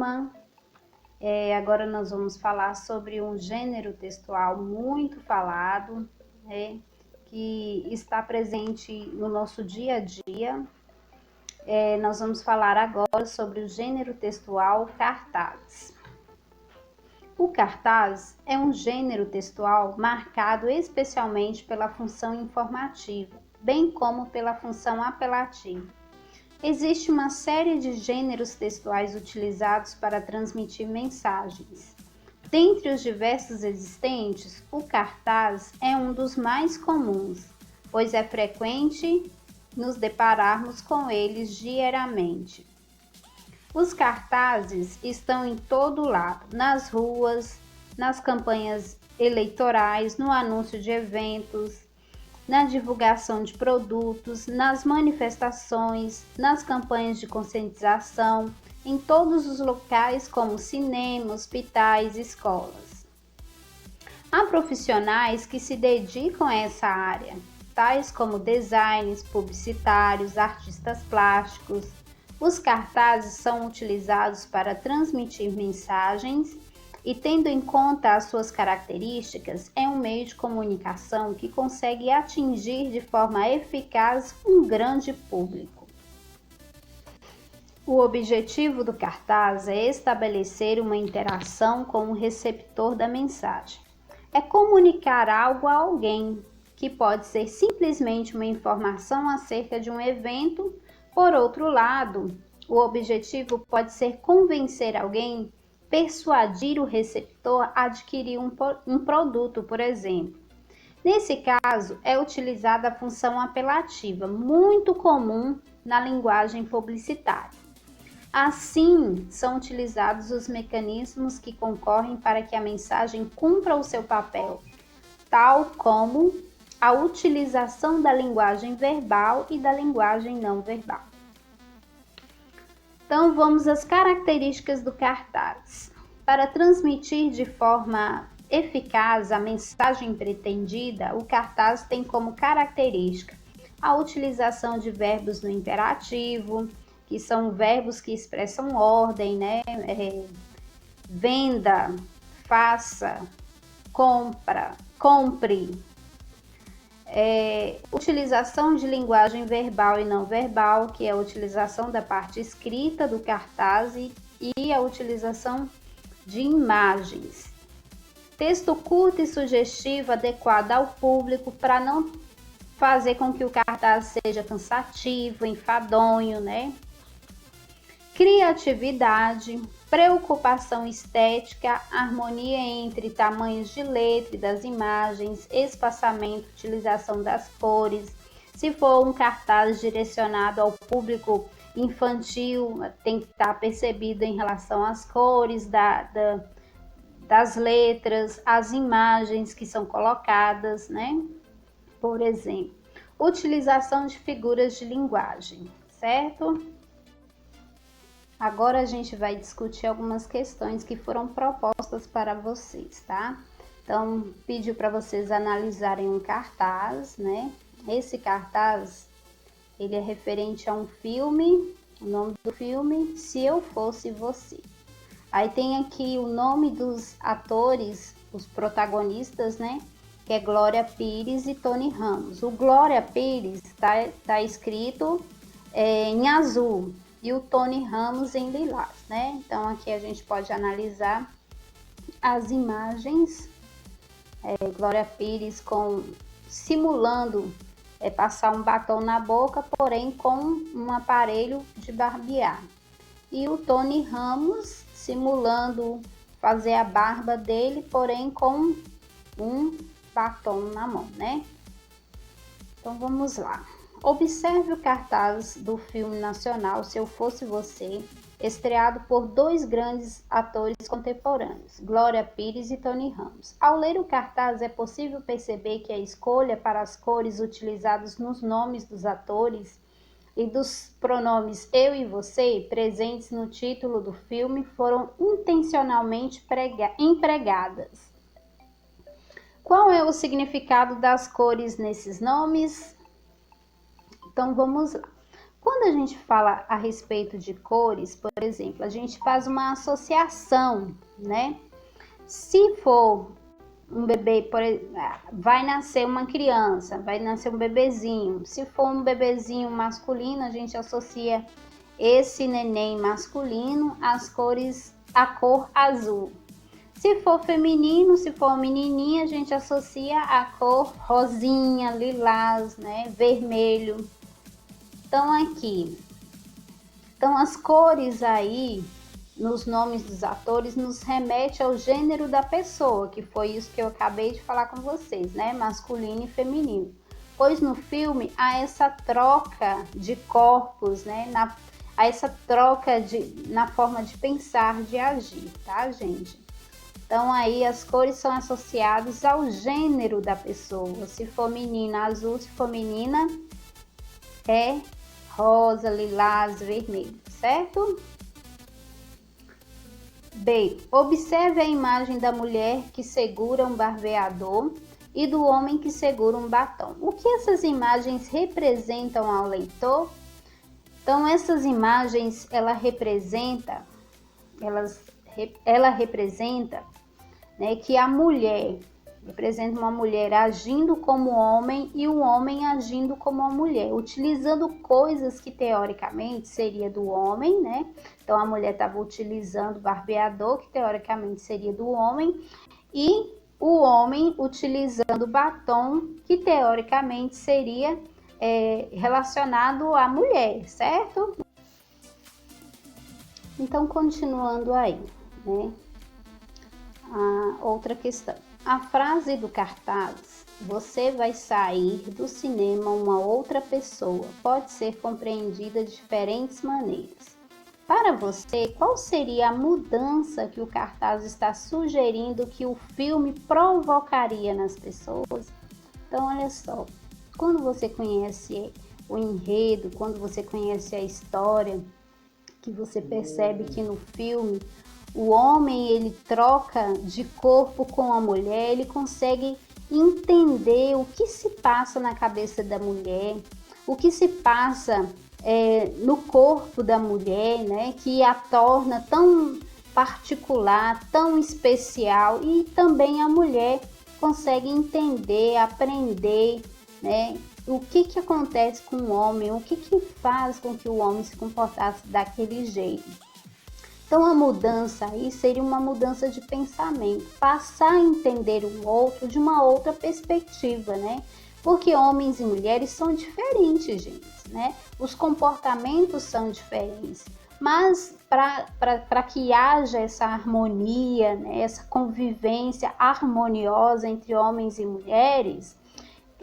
turma. Agora nós vamos falar sobre um gênero textual muito falado, né, que está presente no nosso dia a dia. Nós vamos falar agora sobre o gênero textual cartaz. O cartaz é um gênero textual marcado especialmente pela função informativa, bem como pela função apelativa. Existe uma série de gêneros textuais utilizados para transmitir mensagens. Dentre os diversos existentes, o cartaz é um dos mais comuns, pois é frequente nos depararmos com eles diariamente. Os cartazes estão em todo lado, nas ruas, nas campanhas eleitorais, no anúncio de eventos, na divulgação de produtos, nas manifestações, nas campanhas de conscientização, em todos os locais como cinema, hospitais, escolas. Há profissionais que se dedicam a essa área, tais como designers, publicitários, artistas plásticos. Os cartazes são utilizados para transmitir mensagens e, tendo em conta as suas características, é um meio de comunicação que consegue atingir de forma eficaz um grande público. O objetivo do cartaz é estabelecer uma interação com o receptor da mensagem. É comunicar algo a alguém, que pode ser simplesmente uma informação acerca de um evento. Por outro lado, o objetivo pode ser convencer alguém, persuadir o receptor a adquirir um produto, por exemplo. Nesse caso, é utilizada a função apelativa, muito comum na linguagem publicitária. Assim, são utilizados os mecanismos que concorrem para que a mensagem cumpra o seu papel, tal como a utilização da linguagem verbal e da linguagem não verbal. Então, vamos às características do cartaz. Para transmitir de forma eficaz a mensagem pretendida, o cartaz tem como característica a utilização de verbos no imperativo, que são verbos que expressam ordem, né? Venda, faça, compra, compre. Utilização de linguagem verbal e não verbal, que é a utilização da parte escrita do cartaz e a utilização de imagens. Texto curto e sugestivo, adequado ao público, para não fazer com que o cartaz seja cansativo, enfadonho, né? Criatividade, preocupação estética, harmonia entre tamanhos de letra e das imagens, espaçamento, utilização das cores. Se for um cartaz direcionado ao público infantil, tem que estar percebido em relação às cores das letras, as imagens que são colocadas, né? Por exemplo, utilização de figuras de linguagem, certo? Agora a gente vai discutir algumas questões que foram propostas para vocês, tá? Então, pediu para vocês analisarem um cartaz, né? Esse cartaz, ele é referente a um filme, o nome do filme, Se Eu Fosse Você. Aí tem aqui o nome dos atores, os protagonistas, né? Que é Glória Pires e Tony Ramos. O Glória Pires tá escrito em azul e o Tony Ramos em lilás, né? Então aqui a gente pode analisar as imagens. Glória Pires simulando passar um batom na boca, porém com um aparelho de barbear. E o Tony Ramos simulando fazer a barba dele, porém com um batom na mão, né? Então vamos lá. Observe o cartaz do filme nacional Se Eu Fosse Você, estreado por dois grandes atores contemporâneos, Glória Pires e Tony Ramos. Ao ler o cartaz, é possível perceber que a escolha para as cores utilizadas nos nomes dos atores e dos pronomes eu e você, presentes no título do filme, foram intencionalmente empregadas. Qual é o significado das cores nesses nomes? Então vamos lá. Quando a gente fala a respeito de cores, por exemplo, a gente faz uma associação, né? Se for um bebê, vai nascer uma criança, vai nascer um bebezinho. Se for um bebezinho masculino, a gente associa esse neném masculino às cores, à cor azul. Se for feminino, se for menininha, a gente associa a cor rosinha, lilás, né, vermelho. Então aqui, então as cores aí nos nomes dos atores nos remete ao gênero da pessoa, que foi isso que eu acabei de falar com vocês, né, masculino e feminino. Pois no filme há essa troca de corpos, né, há essa troca na forma de pensar, de agir, tá, gente? Então aí as cores são associadas ao gênero da pessoa. Se for menina, azul; se for menina, é rosa, lilás, vermelho, certo? B. Observe a imagem da mulher que segura um barbeador e do homem que segura um batom. O que essas imagens representam ao leitor? Então essas imagens, ela representa, né, que a mulher representa uma mulher agindo como homem e o homem agindo como uma mulher, utilizando coisas que teoricamente seria do homem, né? Então a mulher estava utilizando o barbeador, que teoricamente seria do homem, e o homem utilizando o batom, que teoricamente seria relacionado à mulher, certo? Então, continuando aí, né? A outra questão. A frase do cartaz, você vai sair do cinema uma outra pessoa, pode ser compreendida de diferentes maneiras. Para você, qual seria a mudança que o cartaz está sugerindo que o filme provocaria nas pessoas? Então, olha só, quando você conhece o enredo, quando você conhece a história, que você percebe que no filme o homem, ele troca de corpo com a mulher, ele consegue entender o que se passa na cabeça da mulher, o que se passa no corpo da mulher, né, que a torna tão particular, tão especial, e também a mulher consegue entender, aprender, né, o que acontece com o homem, o que faz com que o homem se comportasse daquele jeito. Então a mudança aí seria uma mudança de pensamento, passar a entender o outro de uma outra perspectiva, né? Porque homens e mulheres são diferentes, gente, né? Os comportamentos são diferentes, mas para que haja essa harmonia, né? Essa convivência harmoniosa entre homens e mulheres,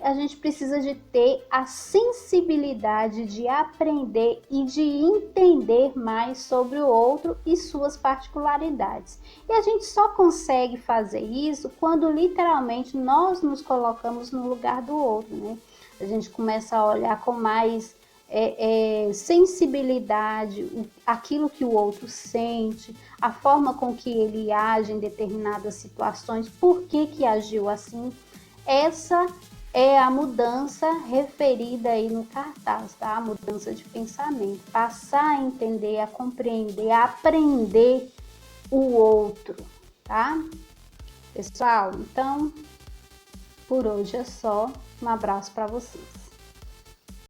a gente precisa de ter a sensibilidade de aprender e de entender mais sobre o outro e suas particularidades. E a gente só consegue fazer isso quando literalmente nós nos colocamos no lugar do outro, né? A gente começa a olhar com mais sensibilidade aquilo que o outro sente, a forma com que ele age em determinadas situações, por que agiu assim. Essa é a mudança referida aí no cartaz, tá? A mudança de pensamento, passar a entender, a compreender, a aprender o outro, tá? Pessoal, então, por hoje é só. Um abraço para vocês.